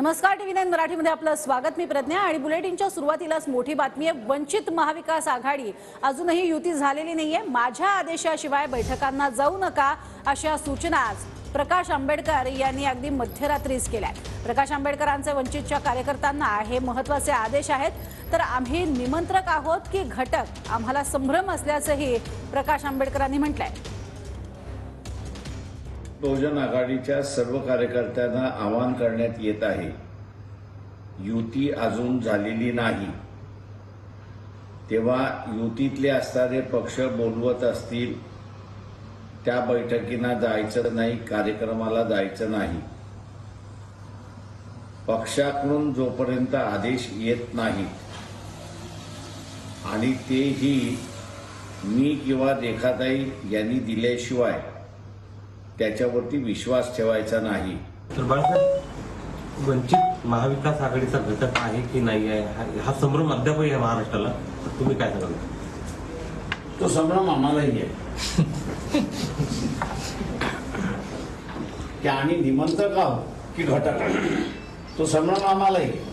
नमस्कार, TV9 मराठीमध्ये आपलं स्वागत. मी प्रज्ञा आणि बुलेटिनच्या सुरुवातीलाच मोठी बातमी आहे. वंचित महाविकास आघाडी अजूनही युती झालेली नाहीये. माझ्या आदेशाशिवाय बैठकांना जाऊ नका अशा सूचना प्रकाश आंबेडकर यांनी अगदी मध्यरात्रीच केल्या. प्रकाश आंबेडकरांचे वंचितच्या कार्यकर्त्यांना हे महत्त्वाचे आदेश आहेत. तर आम्ही निमंत्रक आहोत की घटक, आम्हाला संभ्रम असल्याचंही प्रकाश आंबेडकरांनी म्हटलंय. बहुजन आघाडीच्या सर्व कार्यकर्त्यांना आवाहन करण्यात येत आहे. युती अजून झालेली नाही, तेव्हा युतीतले असणारे पक्ष बोलवत असतील त्या बैठकींना जायचं नाही, कार्यक्रमाला जायचं नाही. पक्षाकडून जोपर्यंत आदेश येत नाहीत आणि तेही मी किंवा रेखाताई यांनी दिल्याशिवाय त्याच्यावरती विश्वास ठेवायचा नाही. तर बाळासाहेब, वंचित महाविकास आघाडीचा घटक आहे की नाही आहे हा संभ्रम अद्यापही आहे महाराष्ट्राला. तर तुम्ही काय सांगाल? तो संभ्रम आम्हालाही आहे की आम्ही निमंत्रक आहोत की घटक आहोत. तो संभ्रम आम्हालाही आहे.